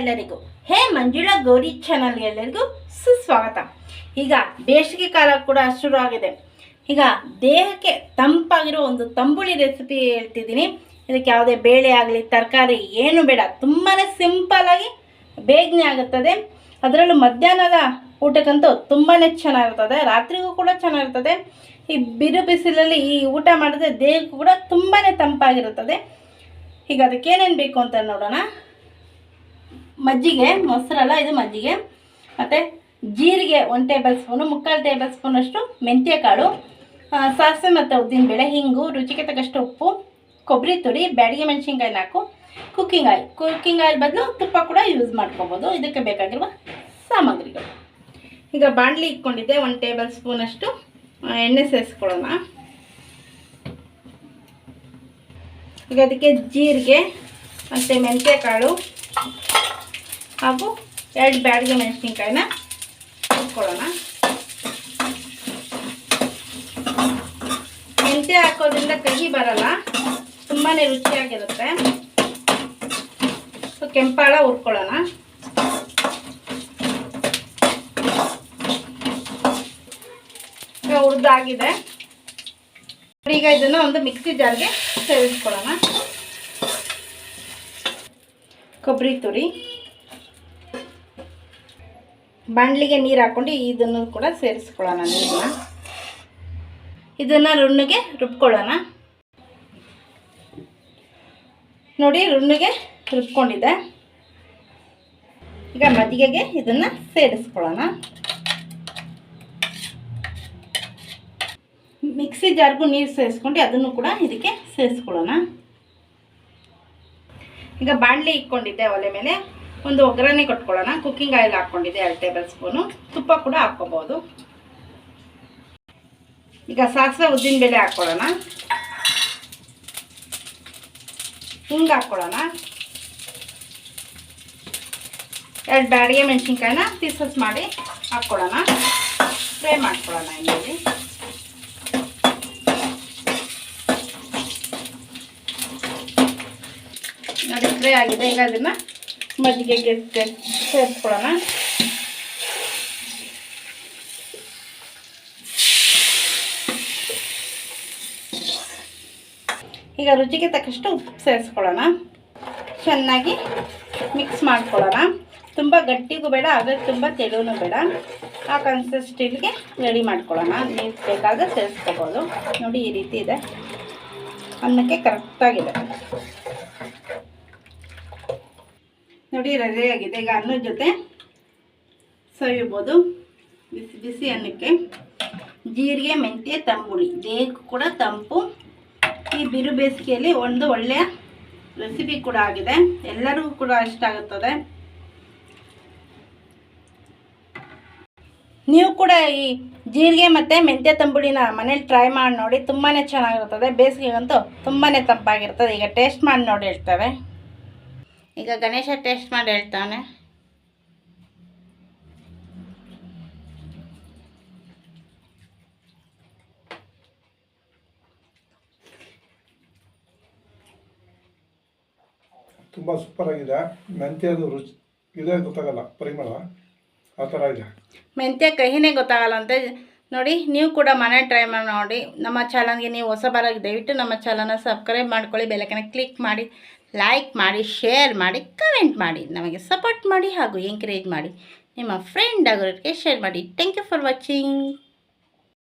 ಎಲ್ಲರಿಗೂ. ಹೇ ಮಂಜುಳಾ ಗೌರಿ ಚಾನಲ್ಗೆ ಎಲ್ಲರಿಗೂ ಸುಸ್ವಾಗತ. ಈಗ ಬೇಸಿಗೆ ಕಾಲ ಕೂಡ ಶುರು ಆಗಿದೆ. ಈಗ ದೇಹಕ್ಕೆ ತಂಪಾಗಿರೋ ಒಂದು ತಂಬುಳಿ ರೆಸಿಪಿ ಹೇಳ್ತಿದ್ದೀನಿ. ಇದಕ್ಕೆ ಯಾವುದೇ ಬೇಳೆ ಆಗಲಿ ತರಕಾರಿ ಏನು ಬೇಡ, ತುಂಬಾ ಸಿಂಪಲ್ಲಾಗಿ ಬೇಗನೆ ಆಗುತ್ತದೆ. ಅದರಲ್ಲೂ ಮಧ್ಯಾಹ್ನದ ಊಟಕ್ಕಂತೂ ತುಂಬಾ ಚೆನ್ನಾಗಿರ್ತದೆ, ರಾತ್ರಿಗೂ ಕೂಡ ಚೆನ್ನಾಗಿರ್ತದೆ. ಈ ಬಿರು ಬಿಸಿಲಲ್ಲಿ ಈ ಊಟ ಮಾಡಿದ್ರೆ ದೇಹಕ್ಕೂ ಕೂಡ ತುಂಬಾ ತಂಪಾಗಿರುತ್ತದೆ. ಈಗ ಅದಕ್ಕೆ ಏನೇನು ಬೇಕು ಅಂತ ನೋಡೋಣ. ಮಜ್ಜಿಗೆ, ಮೊಸರಲ್ಲ ಇದು ಮಜ್ಜಿಗೆ, ಮತ್ತು ಜೀರಿಗೆ 1 ಟೇಬಲ್ ಸ್ಪೂನು, 3/4 ಟೇಬಲ್ ಸ್ಪೂನಷ್ಟು ಮೆಂತ್ಯ ಕಾಳು, ಸಾಸಿವೆ ಮತ್ತು ಉದ್ದಿನಬೇಳೆ, ಹಿಂಗು, ರುಚಿಗೆ ತಕ್ಕಷ್ಟು ಉಪ್ಪು, ಕೊಬ್ಬರಿ ತುರಿ, ಬ್ಯಾಡಿಗೆ ಮೆಣಸಿನ್ಕಾಯಿ 4, ಕುಕ್ಕಿಂಗ್ ಆಯಿಲ್ ಬದಲು ತುಪ್ಪ ಕೂಡ ಯೂಸ್ ಮಾಡ್ಕೊಬೋದು. ಇದಕ್ಕೆ ಬೇಕಾಗಿರುವ ಸಾಮಗ್ರಿಗಳು. ಈಗ ಬಾಣಲಿ ಇಟ್ಕೊಂಡಿದ್ದೆ, 1 ಟೇಬಲ್ ಸ್ಪೂನಷ್ಟು ಎಣ್ಣೆ ಸೇರಿಸ್ಕೊಳ್ಳೋಣ. ಈಗ ಅದಕ್ಕೆ ಜೀರಿಗೆ ಮತ್ತು ಮೆಂತ್ಯ ಕಾಳು ಹಾಗೂ 2 ಬ್ಯಾಡಿಗೆ ಮೆಣಸಿನ್ಕಾಯಿನ ಹಾಕ್ಕೊಳ್ಳೋಣ. ಮೆಂತ್ಯ ಹಾಕೋದ್ರಿಂದ ಕಹಿ ಬರಲ್ಲ, ತುಂಬಾ ರುಚಿಯಾಗಿರುತ್ತೆ. ಸೊ ಕೆಂಪಾಳ ಹುರ್ಕೊಳ್ಳೋಣ. ಈಗ ಹುರಿದಾಗಿದೆ. ಈಗ ಇದನ್ನು ಒಂದು ಮಿಕ್ಸಿ ಜಾರ್ಗೆ ಸೇರಿಸ್ಕೊಳ್ಳೋಣ. ಕೊಬ್ಬರಿ ತುರಿ, ಬಾಣಲಿಗೆ ನೀರು ಹಾಕ್ಕೊಂಡು ಇದನ್ನು ಕೂಡ ಸೇರಿಸ್ಕೊಳ್ಳೋಣ. ಇದನ್ನು ನುಣ್ಣಗೆ ರುಬ್ಕೊಳ್ಳೋಣ. ನೋಡಿ, ನುಣ್ಣಗೆ ರುಬ್ಕೊಂಡಿದೆ. ಈಗ ಮಜ್ಜಿಗೆಗೆ ಇದನ್ನು ಸೇರಿಸ್ಕೊಳ್ಳೋಣ. ಮಿಕ್ಸಿ ಜಾರ್ಗೂ ನೀರು ಸೇರಿಸ್ಕೊಂಡು ಅದನ್ನು ಕೂಡ ಇದಕ್ಕೆ ಸೇರಿಸ್ಕೊಳ್ಳೋಣ. ಈಗ ಬಾಣಲಿ ಇಟ್ಕೊಂಡಿದ್ದೆ, ಒಲೆ ಮೇಲೆ ಒಂದು ಒಗ್ಗರಣೆ ಕೊಟ್ಕೊಳ್ಳೋಣ. ಕುಕ್ಕಿಂಗ್ ಆಯಿಲ್ ಹಾಕ್ಕೊಂಡಿದ್ದೆ 2 ಟೇಬಲ್ ಸ್ಪೂನು, ತುಪ್ಪ ಕೂಡ ಹಾಕ್ಕೋಬೋದು. ಈಗ ಸಾಸಿವೆ ಉದ್ದಿನಬೇಳೆ ಹಾಕ್ಕೊಳ್ಳೋಣ. ಹಿಂಗೆ ಹಾಕ್ಕೊಳ್ಳೋಣ. 2 ಬ್ಯಾಡಿಗೆ ಮೆಣಸಿನ್ಕಾಯಿನ ಪೀಸಸ್ ಮಾಡಿ ಹಾಕ್ಕೊಳ್ಳೋಣ. ಫ್ರೈ ಮಾಡ್ಕೊಳ್ಳೋಣ. ಎಣ್ಣೆಯಲ್ಲಿ ನೋಡಿ ಫ್ರೈ ಆಗಿದೆ. ಈಗ ಅದನ್ನು ಮಜ್ಜಿಗೆಗೆ ಸೇರಿಸ್ಕೊಳ್ಳೋಣ. ಈಗ ರುಚಿಗೆ ತಕ್ಕಷ್ಟು ಉಪ್ಪು ಸೇರಿಸ್ಕೊಳ್ಳೋಣ. ಚೆನ್ನಾಗಿ ಮಿಕ್ಸ್ ಮಾಡ್ಕೊಳ್ಳೋಣ. ತುಂಬ ಗಟ್ಟಿಗೂ ಬೇಡ, ಆದರೆ ತುಂಬ ತೆಳುವೂ ಬೇಡ. ಆ ಕನ್ಸಿಸ್ಟೆನ್ಸಿಗೆ ರೆಡಿ ಮಾಡ್ಕೊಳ್ಳೋಣ. ನೀರು ಬೇಕಾದರೆ ಸೇರಿಸ್ಕೋಬೋದು. ನೋಡಿ, ಈ ರೀತಿ ಇದೆ. ಅನ್ನಕ್ಕೆ ಕರೆಕ್ಟಾಗಿದೆ. ನೋಡಿ, ರೆಡಿಯಾಗಿದೆ. ಈಗ ಅನ್ನದ ಜೊತೆ ಸವಿಬೋದು. ಬಿಸಿ ಬಿಸಿ ಅನ್ನಕ್ಕೆ ಜೀರಿಗೆ ಮೆಂತ್ಯ ತಂಬುಳಿ ದೇಹಕ್ಕೂ ಕೂಡ ತಂಪು. ಈ ಬಿರು ಬೇಸಿಗೆಯಲ್ಲಿ ಒಂದು ಒಳ್ಳೆಯ ರೆಸಿಪಿ ಕೂಡ ಆಗಿದೆ. ಎಲ್ಲರಿಗೂ ಕೂಡ ಇಷ್ಟ ಆಗುತ್ತದೆ. ನೀವು ಕೂಡ ಈ ಜೀರಿಗೆ ಮತ್ತು ಮೆಂತ್ಯ ತಂಬುಳಿನ ಮನೇಲಿ ಟ್ರೈ ಮಾಡಿ ನೋಡಿ. ತುಂಬಾ ಚೆನ್ನಾಗಿರ್ತದೆ. ಬೇಸಿಗೆಗಂತೂ ತುಂಬಾ ತಂಪಾಗಿರ್ತದೆ. ಈಗ ಟೇಸ್ಟ್ ಮಾಡಿ ನೋಡಿ ಹೇಳ್ತಾರೆ. ಈಗ ಗಣೇಶ ಟೇಸ್ಟ್ ಮಾಡಿ ಹೇಳ್ತಾನೆ. ತುಂಬ ಸೂಪರ್ ಆಗಿದೆ. ಮೆಂತ್ಯದು ರುಚಿ ಇದೇ ಗೊತ್ತಾಗಲ್ಲ, ಪರಿಮಳ ಆ ಥರ ಇದೆ. ಮೆಂತ್ಯ ಕಹಿನೇ ಗೊತ್ತಾಗಲ್ಲ ಅಂತ ನೋಡಿ. ನೀವು ಕೂಡ ಮನೆ ಟ್ರೈ ಮಾಡಿ ನೋಡಿ. ನಮ್ಮ ಚಾನಲ್ಗೆ ನೀವು ಹೊಸಬರಾಗಿ ದಯವಿಟ್ಟು ನಮ್ಮ ಚಾನಲ್ನ ಸಬ್ಸ್ಕ್ರೈಬ್ ಮಾಡ್ಕೊಳ್ಳಿ. ಬೆಲ್ಲೈಕನ್ ಕ್ಲಿಕ್ ಮಾಡಿ, ಲೈಕ್ ಮಾಡಿ, ಶೇರ್ ಮಾಡಿ, ಕಮೆಂಟ್ ಮಾಡಿ, ನಮಗೆ ಸಪೋರ್ಟ್ ಮಾಡಿ ಹಾಗೂ ಎಂಕರೇಜ್ ಮಾಡಿ. ನಿಮ್ಮ ಫ್ರೆಂಡ್ ಆಗೋರಿಗೆ ಶೇರ್ ಮಾಡಿ. Thank you for watching.